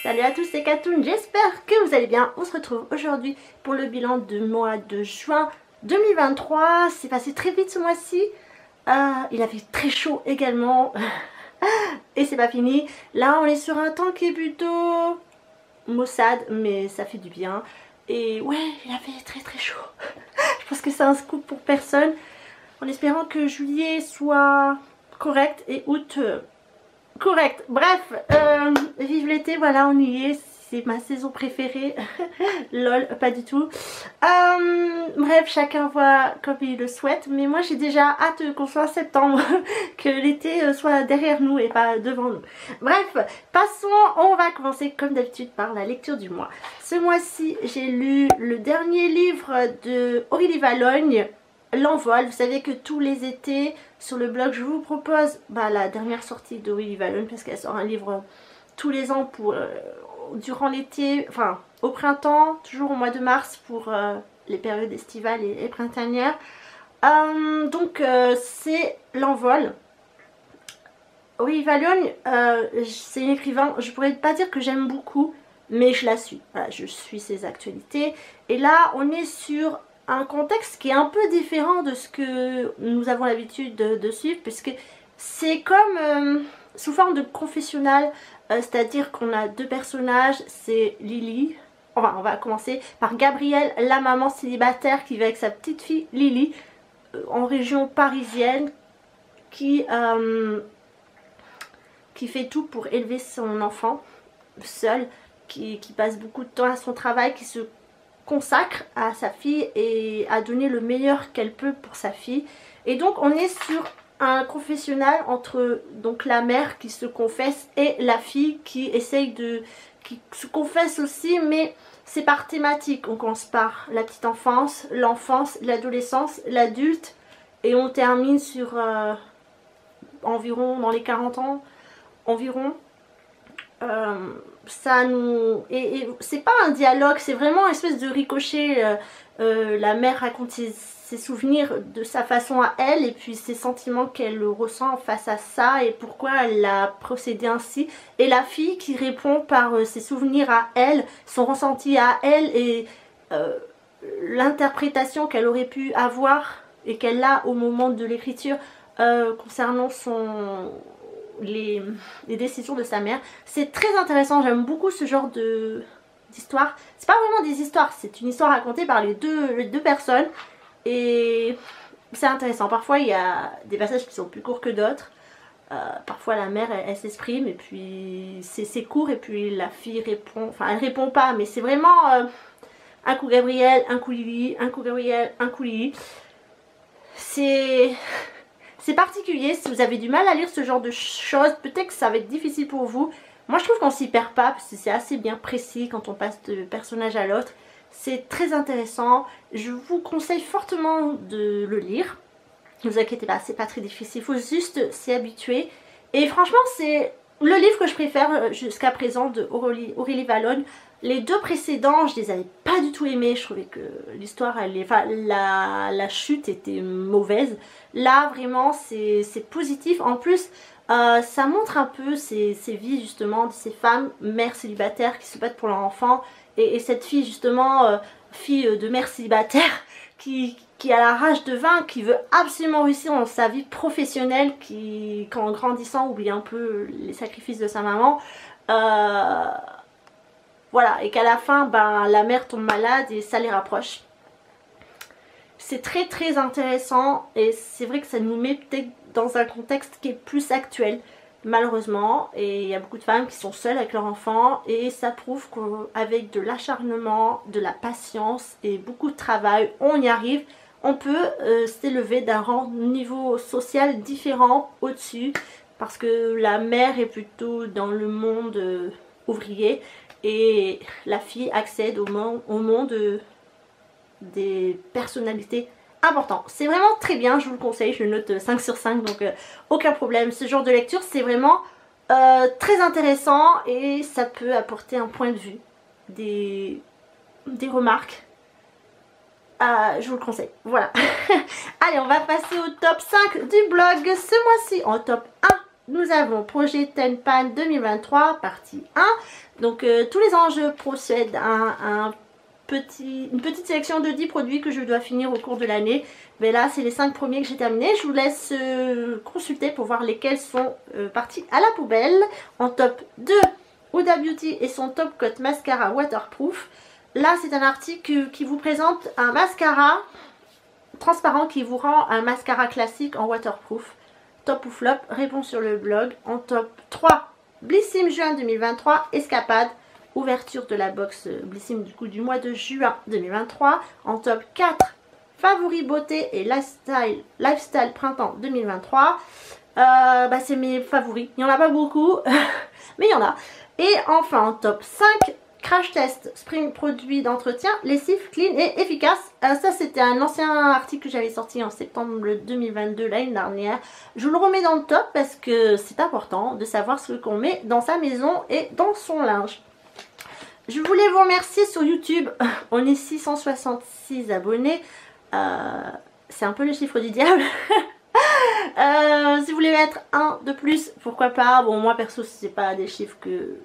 Salut à tous, c'est Katoun, j'espère que vous allez bien. On se retrouve aujourd'hui pour le bilan du mois de juin 2023. C'est passé très vite ce mois-ci. Il a fait très chaud également. Et c'est pas fini. Là, on est sur un temps qui est plutôt maussade, mais ça fait du bien. Et ouais, il a fait très très chaud. Je pense que c'est un scoop pour personne. En espérant que juillet soit correct et août correct. Bref, vive l'été, voilà, on y est. C'est ma saison préférée. Lol, pas du tout. Bref, chacun voit comme il le souhaite. Mais moi, j'ai déjà hâte qu'on soit en septembre. Que l'été soit derrière nous et pas devant nous. Bref, passons. On va commencer comme d'habitude par la lecture du mois. Ce mois-ci, j'ai lu le dernier livre de Aurélie Valogne, L'Envol. Vous savez que tous les étés, sur le blog, je vous propose la dernière sortie d'Aurélie Valogne. Parce qu'elle sort un livre tous les ans pour... durant l'été, enfin au printemps, toujours au mois de mars pour les périodes estivales et printanières. Donc c'est L'Envol. Oui, Valogne, c'est une écrivain, je pourrais pas dire que j'aime beaucoup, mais je la suis. Voilà, je suis ses actualités. Et là, on est sur un contexte qui est un peu différent de ce que nous avons l'habitude de suivre, puisque c'est comme sous forme de confessionnal. C'est-à-dire qu'on a deux personnages, c'est Lily. Enfin, on va commencer par Gabrielle, la maman célibataire qui vit avec sa petite fille Lily en région parisienne, qui fait tout pour élever son enfant seule, qui passe beaucoup de temps à son travail, qui se consacre à sa fille et à donner le meilleur qu'elle peut pour sa fille. Et donc on est sur un confessionnal entre donc la mère qui se confesse et la fille qui essaye qui se confesse aussi, mais c'est par thématique. On commence par la petite enfance, l'enfance, l'adolescence, l'adulte et on termine sur environ dans les 40 ans environ. Ça nous... Et c'est pas un dialogue, c'est vraiment une espèce de ricochet. La mère raconte ses souvenirs de sa façon à elle et puis ses sentiments qu'elle ressent face à ça et pourquoi elle a procédé ainsi. Et la fille qui répond par ses souvenirs à elle, son ressenti à elle et l'interprétation qu'elle aurait pu avoir et qu'elle a au moment de l'écriture concernant les décisions de sa mère. C'est très intéressant, j'aime beaucoup ce genre d'histoire. C'est pas vraiment des histoires, c'est une histoire racontée par les deux personnes et c'est intéressant. Parfois il y a des passages qui sont plus courts que d'autres. Parfois la mère elle s'exprime et puis c'est court et puis la fille répond, enfin elle répond pas, mais c'est vraiment un coup Gabrielle, un coup Lily, un coup Gabrielle, un coup Lily. C'est particulier. Si vous avez du mal à lire ce genre de choses, peut-être que ça va être difficile pour vous. Moi je trouve qu'on s'y perd pas parce que c'est assez bien précis quand on passe de personnage à l'autre. C'est très intéressant. Je vous conseille fortement de le lire. Ne vous inquiétez pas, c'est pas très difficile. Il faut juste s'y habituer. Et franchement c'est le livre que je préfère jusqu'à présent de Aurélie Valogne. Les deux précédents, je les avais pas du tout aimés. Je trouvais que l'histoire, la chute était mauvaise. Là, vraiment, c'est positif. En plus, ça montre un peu ces vies, justement, de ces femmes, mères célibataires qui se battent pour leur enfant. Et cette fille, justement, fille de mère célibataire, qui a la rage de vaincre, qui veut absolument réussir dans sa vie professionnelle, qui, en grandissant, oublie un peu les sacrifices de sa maman. Voilà, et qu'à la fin, la mère tombe malade et ça les rapproche. C'est très très intéressant et c'est vrai que ça nous met peut-être dans un contexte qui est plus actuel, malheureusement. Et il y a beaucoup de femmes qui sont seules avec leur enfant et ça prouve qu'avec de l'acharnement, de la patience et beaucoup de travail, on y arrive. On peut s'élever d'un rang niveau social différent au-dessus parce que la mère est plutôt dans le monde ouvrier. Et la fille accède au monde des personnalités importantes. C'est vraiment très bien, je vous le conseille, je le note 5 sur 5, donc aucun problème. Ce genre de lecture, c'est vraiment très intéressant et ça peut apporter un point de vue, des remarques. Je vous le conseille, voilà. Allez, on va passer au top 5 du blog ce mois-ci. En top 1, nous avons Projet Tenpan 2023, partie 1. Donc tous les enjeux procèdent à une petite sélection de 10 produits que je dois finir au cours de l'année. Mais là, c'est les 5 premiers que j'ai terminés. Je vous laisse consulter pour voir lesquels sont partis à la poubelle. En top 2, Huda Beauty et son Top Coat Mascara Waterproof. Là, c'est un article qui vous présente un mascara transparent qui vous rend un mascara classique en waterproof. Top ou flop, réponse sur le blog. En top 3, Blissim juin 2023, Escapade. Ouverture de la box Blissim du mois de juin 2023. En top 4, Favori Beauté et Lifestyle Printemps 2023. C'est mes favoris. Il n'y en a pas beaucoup, mais il y en a. Et enfin en top 5, Crash Test Spring Produit d'entretien, lessive, clean et efficace. Ça c'était un ancien article que j'avais sorti en septembre 2022, l'année dernière. Je vous le remets dans le top parce que c'est important de savoir ce qu'on met dans sa maison et dans son linge. Je voulais vous remercier sur YouTube. On est 666 abonnés. C'est un peu le chiffre du diable. Si vous voulez mettre un de plus, pourquoi pas. Bon, moi perso, c'est pas des chiffres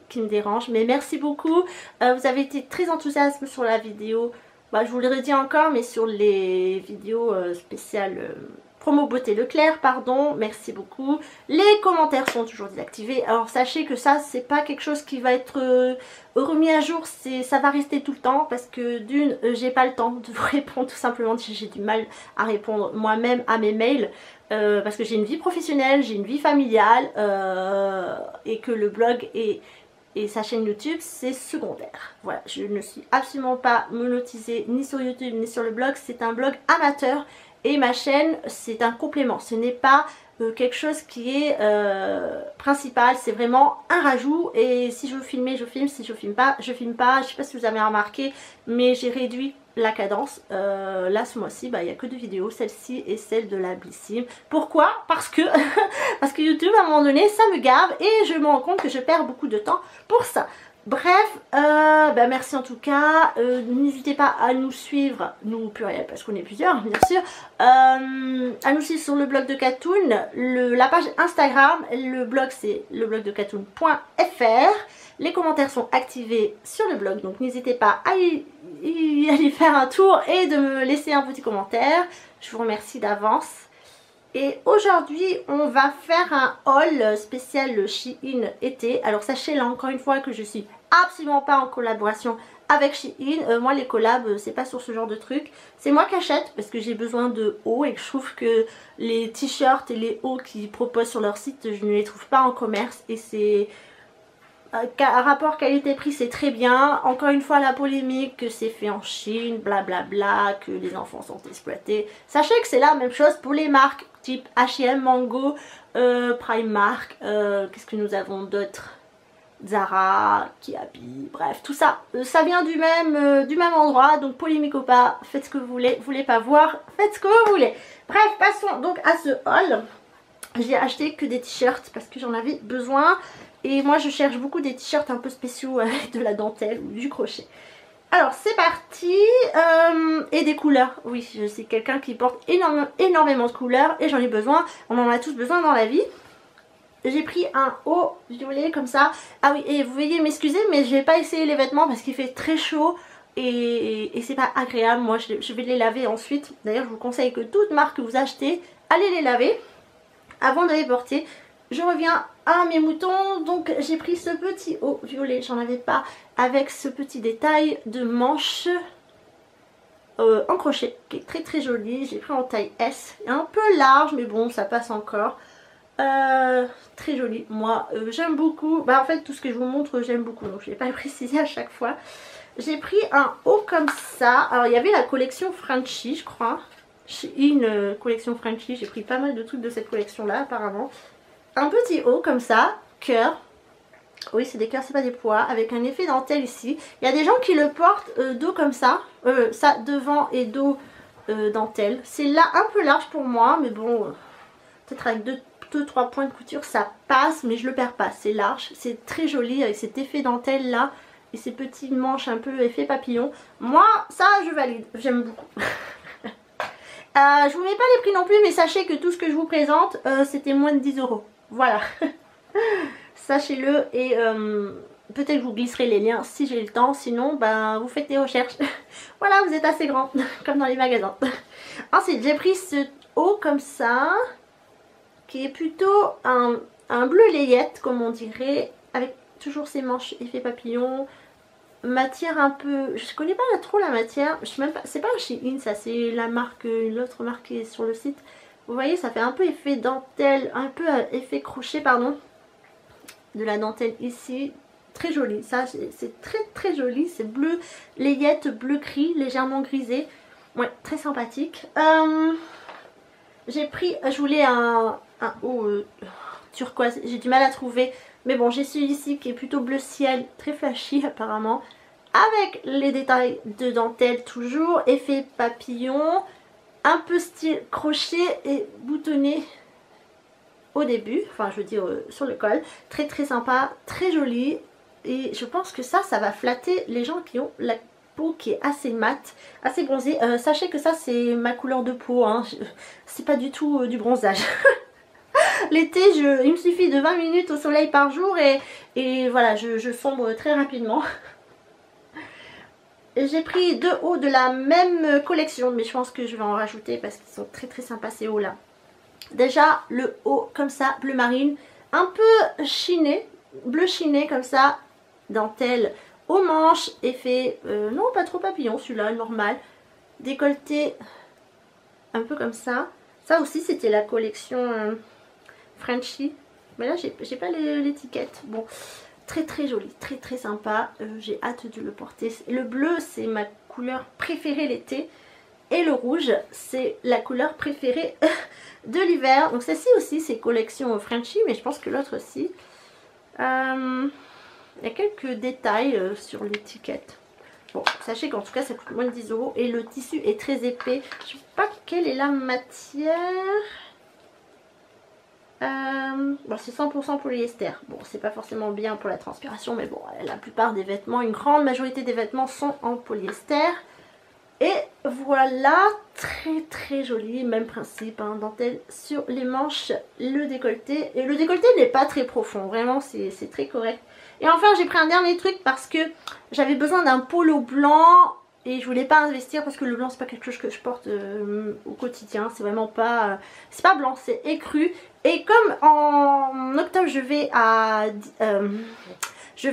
qui me dérangent. Mais merci beaucoup. Vous avez été très enthousiastes sur la vidéo. Je vous le redis encore, mais sur les vidéos spéciales promo beauté Leclerc, pardon, merci beaucoup. Les commentaires sont toujours désactivés. Alors sachez que ça, c'est pas quelque chose qui va être remis à jour, ça va rester tout le temps parce que d'une, j'ai pas le temps de vous répondre tout simplement, j'ai du mal à répondre moi-même à mes mails parce que j'ai une vie professionnelle, j'ai une vie familiale et que le blog et sa chaîne YouTube c'est secondaire. Voilà, je ne suis absolument pas monétisée ni sur YouTube ni sur le blog, c'est un blog amateur. Et ma chaîne, c'est un complément. Ce n'est pas quelque chose qui est principal. C'est vraiment un rajout. Et si je veux filmer, je filme. Si je filme pas, je filme pas. Je ne sais pas si vous avez remarqué, mais j'ai réduit la cadence. Là, ce mois-ci, il n'y a que 2 vidéos. Celle-ci et celle de la Blissim. Pourquoi? Parce que YouTube, à un moment donné, ça me gave. Et je me rends compte que je perds beaucoup de temps pour ça. Bref, merci en tout cas. N'hésitez pas à nous suivre, nous pluriel parce qu'on est plusieurs bien sûr, à nous suivre sur le blog de Katoon, la page Instagram, le blog c'est leblogdekatoon.fr. Les commentaires sont activés sur le blog, donc n'hésitez pas à y aller faire un tour et de me laisser un petit commentaire. Je vous remercie d'avance. Et aujourd'hui, on va faire un haul spécial Shein été. Alors sachez là encore une fois que je suis absolument pas en collaboration avec Shein. Moi les collabs, c'est pas sur ce genre de truc. C'est moi qui achète parce que j'ai besoin de hauts et que je trouve que les t-shirts et les hauts qu'ils proposent sur leur site, je ne les trouve pas en commerce. Et c'est... rapport qualité-prix c'est très bien. Encore une fois la polémique que c'est fait en Chine, blablabla, que les enfants sont exploités. Sachez que c'est la même chose pour les marques type H&M, Mango, Primark, qu'est-ce que nous avons d'autre, Zara, Kiabi, bref tout ça, ça vient du même endroit. Donc polémique ou pas, faites ce que vous voulez pas voir, faites ce que vous voulez. Bref, passons donc à ce haul. J'ai acheté que des t-shirts parce que j'en avais besoin. Et moi je cherche beaucoup des t-shirts un peu spéciaux avec de la dentelle ou du crochet. Alors c'est parti. Et des couleurs. Oui, je suis quelqu'un qui porte énormément de couleurs et j'en ai besoin. On en a tous besoin dans la vie. J'ai pris un haut violet comme ça. Ah oui, et vous veuillez m'excuser mais je vais pas essayer les vêtements parce qu'il fait très chaud. Et c'est pas agréable. Moi je vais les laver ensuite. D'ailleurs je vous conseille que toute marque que vous achetez, allez les laver avant de les porter. Je reviens à mes moutons. Donc j'ai pris ce petit haut violet, j'en avais pas, avec ce petit détail de manche en crochet qui est très très joli. J'ai pris en taille S, un peu large mais bon ça passe encore. Très joli. Moi j'aime beaucoup. En fait tout ce que je vous montre j'aime beaucoup, donc je vais pas le préciser à chaque fois. J'ai pris un haut comme ça. Alors il y avait la collection Frenchy je crois. Une collection Frenchy, j'ai pris pas mal de trucs de cette collection là apparemment. Un petit haut comme ça, cœur. Oui c'est des cœurs, c'est pas des pois, avec un effet dentelle ici. Il y a des gens qui le portent dos comme ça, ça devant et dos dentelle. C'est là un peu large pour moi, mais bon, peut-être avec 2-3 points de couture ça passe, mais je le perds pas, c'est large. C'est très joli avec cet effet dentelle là et ces petites manches un peu effet papillon. Moi ça je valide, j'aime beaucoup. Je vous mets pas les prix non plus, mais sachez que tout ce que je vous présente c'était moins de 10 €. Voilà. Sachez-le et peut-être que vous glisserez les liens si j'ai le temps. Sinon, ben, vous faites des recherches. Voilà, vous êtes assez grand, comme dans les magasins. Ensuite, j'ai pris ce haut comme ça, qui est plutôt un bleu layette, comme on dirait, avec toujours ces manches effet papillon. Matière un peu, je connais pas trop la matière, je sais même pas, c'est pas un Shein ça, c'est la marque, l'autre marque qui est sur le site. Vous voyez, ça fait un peu effet dentelle, un peu effet crochet, pardon, de la dentelle ici. Très joli, ça c'est très très joli, c'est bleu layette, bleu gris, légèrement grisé. Ouais, très sympathique. J'ai pris, je voulais un haut turquoise, j'ai du mal à trouver. Mais bon, j'ai celui-ci qui est plutôt bleu ciel, très flashy apparemment. Avec les détails de dentelle toujours, effet papillon, un peu style crochet et boutonné au début. Enfin, je veux dire sur le col. Très très sympa, très joli. Et je pense que ça va flatter les gens qui ont la peau qui est assez mate, assez bronzée. Sachez que ça c'est ma couleur de peau, hein. C'est pas du tout du bronzage. L'été, il me suffit de 20 minutes au soleil par jour et voilà, je sombre très rapidement. J'ai pris deux hauts de la même collection, mais je pense que je vais en rajouter parce qu'ils sont très très sympas ces hauts là. Déjà, le haut comme ça, bleu marine, un peu chiné, bleu chiné comme ça, dentelle aux manches, effet, non pas trop papillon celui-là, normal. Décolleté un peu comme ça. Ça aussi c'était la collection... Frenchy, mais là j'ai pas l'étiquette. Bon, très très joli, très très sympa. J'ai hâte de le porter. Le bleu c'est ma couleur préférée l'été et le rouge c'est la couleur préférée de l'hiver. Donc celle-ci aussi c'est collection Frenchy, mais je pense que l'autre aussi. Il y a quelques détails sur l'étiquette. Bon, sachez qu'en tout cas ça coûte moins de 10 € et le tissu est très épais. Je sais pas quelle est la matière. Bon, c'est 100% polyester. Bon, c'est pas forcément bien pour la transpiration, mais bon, la plupart des vêtements, une grande majorité des vêtements sont en polyester. Et voilà, très très joli, même principe, hein, dentelle sur les manches, le décolleté. Et le décolleté n'est pas très profond, vraiment, c'est très correct. Et enfin, j'ai pris un dernier truc parce que j'avais besoin d'un polo blanc. Et je voulais pas investir parce que le blanc c'est pas quelque chose que je porte au quotidien. C'est vraiment pas... c'est pas blanc, c'est écru. Et comme en octobre je vais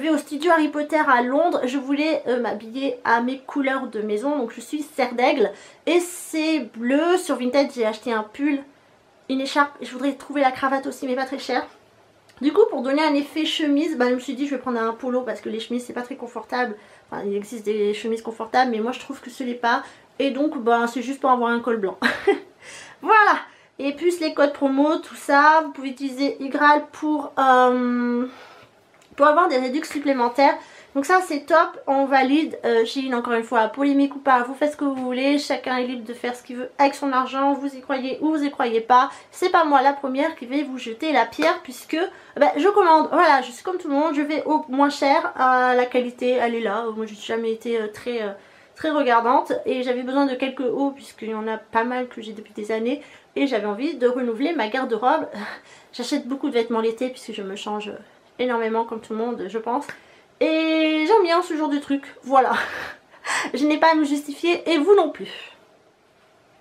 au studio Harry Potter à Londres, je voulais m'habiller à mes couleurs de maison. Donc je suis serre d'aigle et c'est bleu. Sur Vinted j'ai acheté un pull, une écharpe. Je voudrais trouver la cravate aussi mais pas très cher. Du coup pour donner un effet chemise, bah, je me suis dit je vais prendre un polo parce que les chemises c'est pas très confortable. Enfin, il existe des chemises confortables mais moi je trouve que ce n'est pas. Et donc bah, c'est juste pour avoir un col blanc. Voilà. Et plus les codes promo, tout ça. Vous pouvez utiliser Igral pour avoir des réductions supplémentaires. Donc ça c'est top, on valide. Shein encore une fois, polémique ou pas, vous faites ce que vous voulez. Chacun est libre de faire ce qu'il veut avec son argent. Vous y croyez ou vous y croyez pas. C'est pas moi la première qui vais vous jeter la pierre puisque je commande. Voilà, je suis comme tout le monde, je vais au moins cher. La qualité elle est là. Moi j'ai jamais été très regardante. Et j'avais besoin de quelques hauts puisqu'il y en a pas mal que j'ai depuis des années. Et j'avais envie de renouveler ma garde-robe. J'achète beaucoup de vêtements l'été puisque je me change énormément comme tout le monde je pense. Et j'aime bien ce genre de truc, voilà. Je n'ai pas à me justifier et vous non plus.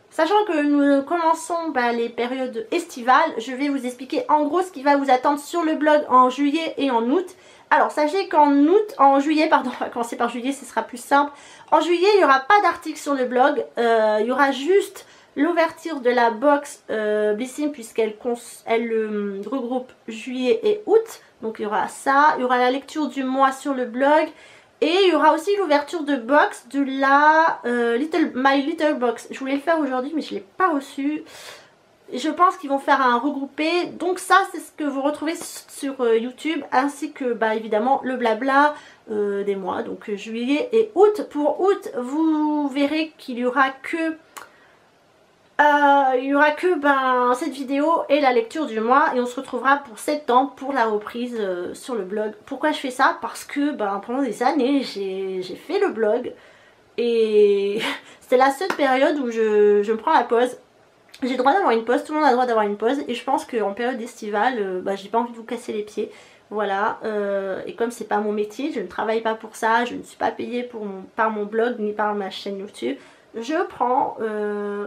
Sachant que nous commençons les périodes estivales, je vais vous expliquer en gros ce qui va vous attendre sur le blog en juillet et en août. Alors sachez en juillet, pardon, on va commencer par juillet, ce sera plus simple. En juillet, il n'y aura pas d'article sur le blog, il y aura juste l'ouverture de la box Blissim puisqu'elle regroupe juillet et août. Donc il y aura ça, il y aura la lecture du mois sur le blog. Et il y aura aussi l'ouverture de box de la My Little Box. Je voulais le faire aujourd'hui mais je ne l'ai pas reçu. Je pense qu'ils vont faire un regroupé. Donc ça c'est ce que vous retrouvez sur YouTube. Ainsi que évidemment le blabla des mois. Donc juillet et août. Pour août vous verrez qu'il y aura que... cette vidéo et la lecture du mois et on se retrouvera pour septembre pour la reprise sur le blog. Pourquoi je fais ça? Parce que pendant des années j'ai fait le blog et c'était la seule période où je me prends la pause J'ai le droit d'avoir une pause, tout le monde a le droit d'avoir une pause. Et je pense qu'en période estivale, j'ai pas envie de vous casser les pieds. Voilà, et comme c'est pas mon métier, je ne travaille pas pour ça, je ne suis pas payée par mon blog ni par ma chaîne YouTube. Je prends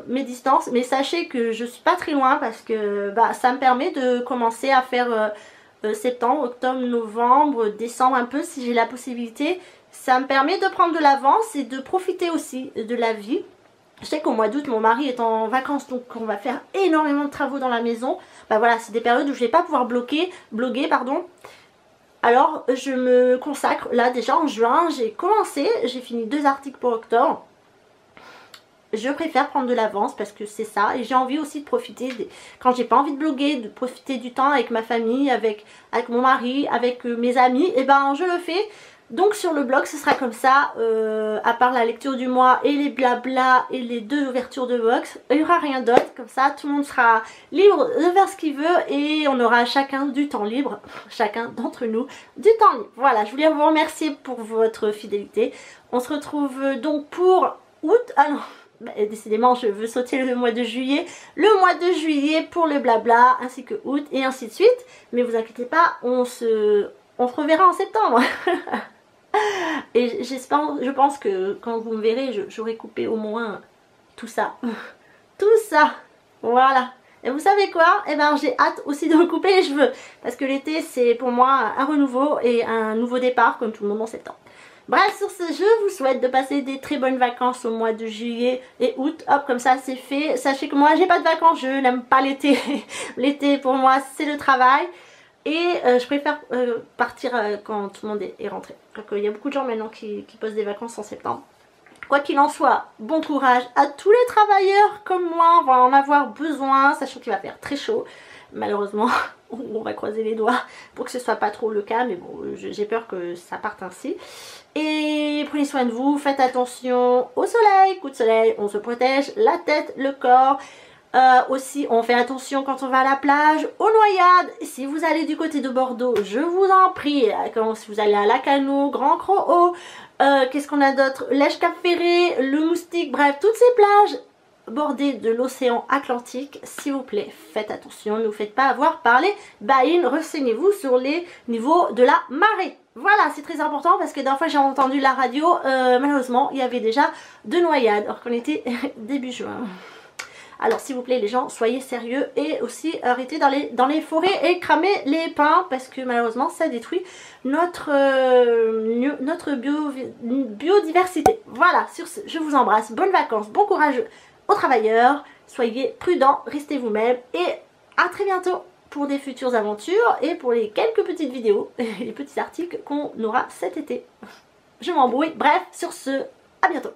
mes distances, mais sachez que je suis pas très loin parce que ça me permet de commencer à faire septembre, octobre, novembre, décembre un peu si j'ai la possibilité. Ça me permet de prendre de l'avance et de profiter aussi de la vie. Je sais qu'au mois d'août, mon mari est en vacances, donc on va faire énormément de travaux dans la maison. Voilà, c'est des périodes où je vais pas pouvoir bloguer, pardon. Alors, je me consacre, là déjà en juin, j'ai commencé, j'ai fini 2 articles pour octobre. Je préfère prendre de l'avance parce que c'est ça. Et j'ai envie aussi de profiter, quand j'ai pas envie de bloguer, de profiter du temps avec ma famille, avec mon mari, avec mes amis, et je le fais. Donc sur le blog ce sera comme ça, à part la lecture du mois et les blabla et les 2 ouvertures de box, il n'y aura rien d'autre. Comme ça tout le monde sera libre de faire ce qu'il veut et on aura chacun du temps libre, chacun d'entre nous du temps libre. Voilà, je voulais vous remercier pour votre fidélité. On se retrouve donc pour août, ah non, décidément je veux sauter le mois de juillet, pour le blabla ainsi que août et ainsi de suite. Mais vous inquiétez pas, on se reverra en septembre. Et je pense que quand vous me verrez, j'aurai coupé au moins tout ça. Tout ça. Voilà. Et vous savez quoi? J'ai hâte aussi de recouper les cheveux. Parce que l'été, c'est pour moi un renouveau et un nouveau départ, comme tout le monde en septembre. Bref, sur ce, je vous souhaite de passer des très bonnes vacances au mois de juillet et août. Hop, comme ça, c'est fait. Sachez que moi, j'ai pas de vacances. Je n'aime pas l'été. L'été, pour moi, c'est le travail. Et je préfère partir quand tout le monde est rentré. Donc il y a beaucoup de gens maintenant qui posent des vacances en septembre. Quoi qu'il en soit, bon courage à tous les travailleurs comme moi. On va en avoir besoin, sachant qu'il va faire très chaud. Malheureusement, on va croiser les doigts pour que ce soit pas trop le cas. Mais bon, j'ai peur que ça parte ainsi. Et prenez soin de vous, faites attention au soleil. Coup de soleil, on se protège la tête, le corps. Aussi on fait attention quand on va à la plage, aux noyades. Si vous allez du côté de Bordeaux, je vous en prie, si vous allez à Lacanau, Grand Croc, qu'est-ce qu'on a d'autre, Lège Cap Ferré, le Moustique, bref toutes ces plages bordées de l'océan Atlantique, s'il vous plaît faites attention, ne vous faites pas avoir par les baïnes, renseignez-vous sur les niveaux de la marée. Voilà, c'est très important parce que d'un fois j'ai entendu la radio, malheureusement il y avait déjà 2 noyades alors qu'on était début juin. Alors s'il vous plaît les gens, soyez sérieux et aussi arrêtez dans les forêts et cramer les pins parce que malheureusement ça détruit notre biodiversité. Voilà, sur ce, je vous embrasse, bonnes vacances, bon courage aux travailleurs, soyez prudents, restez vous-même et à très bientôt pour des futures aventures et pour les quelques petites vidéos, les petits articles qu'on aura cet été. Je m'embrouille, bref, sur ce, à bientôt.